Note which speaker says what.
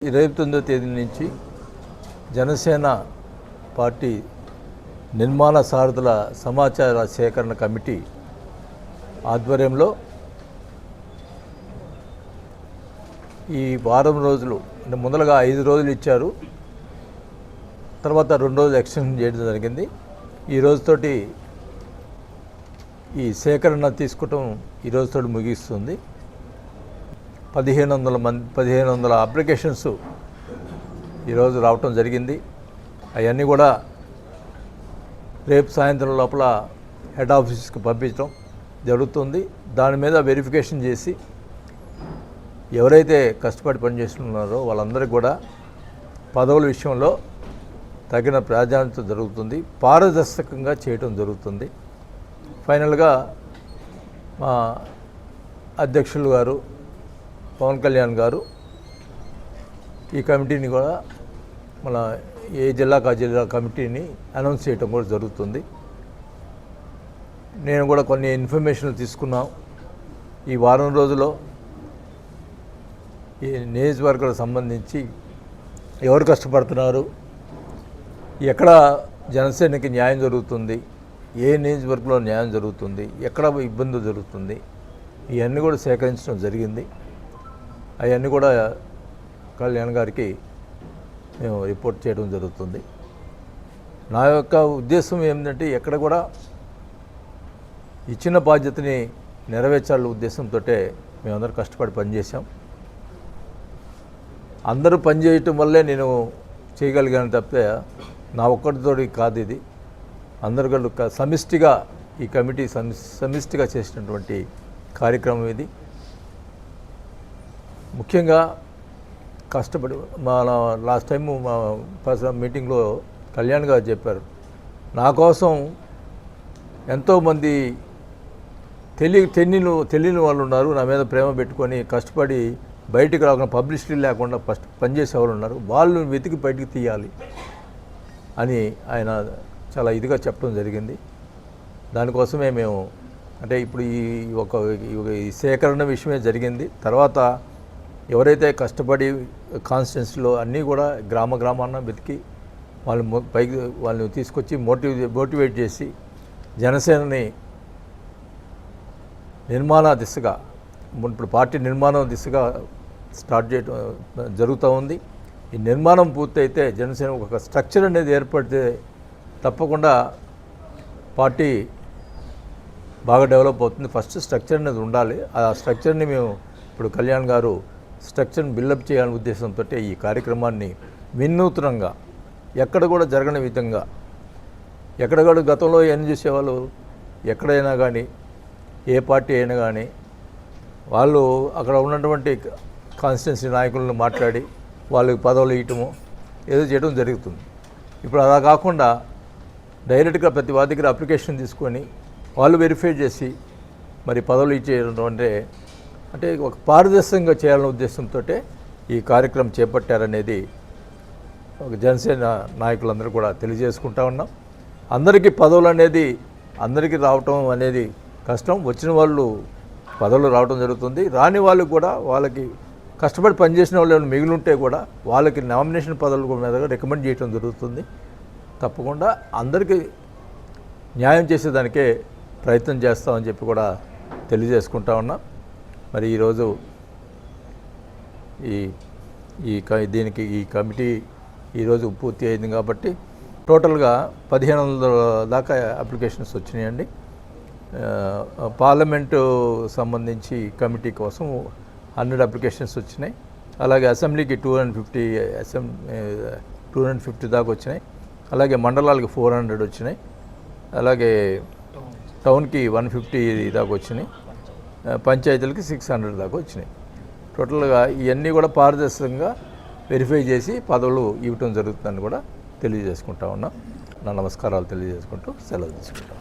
Speaker 1: 29వ తేదీ నుంచి జనసేన పార్టీ నిర్మాణ సారథుల సమాచార సేకరణ కమిటీ ఆధ్వర్యంలో ఈ వారం రోజులు అంటే ముందరగా 5 రోజులు ఇచ్చారు. తర్వాత 2 రోజులు ఎక్స్టెన్షన్ చేయడం జరిగింది. ఈ రోజుతోటి ఈ సేకరణ తీసుకోవటం ఈ రోజుతోటి ముగిస్తుంది. 1500 అప్లికేషన్స్ ఈరోజు రావటం జరిగింది. అవన్నీ కూడా రేపు సాయంత్రం లోపల హెడ్ ఆఫీస్కి పంపించడం జరుగుతుంది. దాని మీద వెరిఫికేషన్ చేసి ఎవరైతే కష్టపడి పనిచేస్తున్నారో వాళ్ళందరికీ కూడా పదవుల విషయంలో తగిన ప్రాధాన్యత జరుగుతుంది. పారదర్శకంగా చేయటం జరుగుతుంది. ఫైనల్గా మా అధ్యక్షులు గారు పవన్ కళ్యాణ్ గారు ఈ కమిటీని కూడా మన ఏ జిల్లాకు ఆ జిల్లా కమిటీని అనౌన్స్ చేయటం కూడా జరుగుతుంది. నేను కూడా కొన్ని ఇన్ఫర్మేషన్లు తీసుకున్నాం. ఈ వారం రోజుల్లో ఈ నియోజకవర్గాలకు సంబంధించి ఎవరు కష్టపడుతున్నారు, ఎక్కడ జనసేనకి న్యాయం జరుగుతుంది, ఏ నియోజకవర్గంలో న్యాయం జరుగుతుంది, ఎక్కడ ఇబ్బంది జరుగుతుంది, ఇవన్నీ కూడా సేకరించడం జరిగింది. అవన్నీ కూడా కళ్యాణ్ గారికి మేము రిపోర్ట్ చేయడం జరుగుతుంది. నా యొక్క ఉద్దేశం ఏంటంటే ఎక్కడ కూడా ఇచ్చిన బాధ్యతని నెరవేర్చాల ఉద్దేశంతో మేమందరం కష్టపడి పనిచేసాం. అందరూ పనిచేయటం వల్లే నేను చేయగలిగాను తప్పితే నా ఒక్కడితోటి కాదు. ఇది అందరు సమిష్టిగా ఈ కమిటీ సమిష్టిగా చేసినటువంటి కార్యక్రమం ఇది. ముఖ్యంగా కష్టపడి మన లాస్ట్ టైము మా పర్సనల్ మీటింగ్లో కళ్యాణ్ గారు చెప్పారు, నా కోసం ఎంతోమంది తెలియని వాళ్ళు ఉన్నారు, నా మీద ప్రేమ పెట్టుకొని కష్టపడి బయటికి రాకుండా పబ్లిసిటీ లేకుండా ఫస్ట్ పనిచేసే వాళ్ళు ఉన్నారు, వాళ్ళు వెతికి బయటికి తీయాలి అని ఆయన చాలా ఇదిగా చెప్పడం జరిగింది. దానికోసమే మేము అంటే ఇప్పుడు ఈ సేకరణ విషయమే జరిగింది. తర్వాత ఎవరైతే కష్టపడి కాన్స్టిట్యున్సీలో అన్నీ కూడా గ్రామాన్న వెతికి వాళ్ళని తీసుకొచ్చి మోటివేట్ చేసి జనసేనని నిర్మాణ దిశగా ఇప్పుడు పార్టీ నిర్మాణం దిశగా స్టార్ట్ చేయడం జరుగుతూ ఉంది. ఈ నిర్మాణం పూర్తయితే జనసేన ఒక స్ట్రక్చర్ అనేది ఏర్పడితే తప్పకుండా పార్టీ బాగా డెవలప్ అవుతుంది. ఫస్ట్ స్ట్రక్చర్ అనేది ఉండాలి. ఆ స్ట్రక్చర్ని మేము ఇప్పుడు కళ్యాణ్ గారు స్ట్రక్చర్ని బిల్డప్ చేయాలనే ఉద్దేశంతో ఈ కార్యక్రమాన్ని వినూత్నంగా ఎక్కడ కూడా జరగని విధంగా, ఎక్కడ కూడా గతంలో ఏం చేసేవాళ్ళు ఎక్కడైనా కానీ ఏ పార్టీ అయినా కానీ వాళ్ళు అక్కడ ఉన్నటువంటి కాన్స్టిట్యున్సీ నాయకులను మాట్లాడి వాళ్ళకి పదవులు ఇవ్వటము ఏదో చేయడం జరుగుతుంది. ఇప్పుడు అలా కాకుండా డైరెక్ట్గా ప్రతి వారి దగ్గర అప్లికేషన్ తీసుకొని వాళ్ళు వెరిఫై చేసి మరి పదవులు ఇచ్చేయడం అంటే ఒక పారదర్శకంగా చేయాలనే ఉద్దేశంతో ఈ కార్యక్రమం చేపట్టారనేది ఒక జనసేన నాయకులందరూ కూడా తెలియజేసుకుంటా ఉన్నాం. అందరికీ పదవులు అనేది అందరికీ రావటం అనేది కష్టం. వచ్చిన వాళ్ళు పదవులు రావడం జరుగుతుంది. రాని వాళ్ళు కూడా వాళ్ళకి కష్టపడి పనిచేసిన వాళ్ళు ఏమైనా మిగిలి ఉంటే కూడా వాళ్ళకి నామినేషన్ పదవుల మీద రికమెండ్ చేయడం జరుగుతుంది. తప్పకుండా అందరికీ న్యాయం చేసేదానికే ప్రయత్నం చేస్తామని చెప్పి కూడా తెలియజేసుకుంటా ఉన్నాం. మరి ఈరోజు దీనికి ఈ కమిటీ ఈరోజు పూర్తి అయింది కాబట్టి టోటల్గా 1500 దాకా అప్లికేషన్స్ వచ్చినాయండి. పార్లమెంటు సంబంధించి కమిటీ కోసం 100 అప్లికేషన్స్ వచ్చినాయి. అలాగే అసెంబ్లీకి 250 దాకా వచ్చినాయి. అలాగే మండలాలకి 400 వచ్చినాయి. అలాగే టౌన్కి 150 దాకా వచ్చినాయి. పంచాయతీలకి 600 దాకా వచ్చినాయి. టోటల్గా ఇవన్నీ కూడా పారదర్శకంగా వెరిఫై చేసి పదవులు ఇవ్వటం జరుగుతుందని కూడా తెలియజేసుకుంటా ఉన్నాం. నా నమస్కారాలు తెలియజేసుకుంటూ సెలవు తీసుకుంటాం.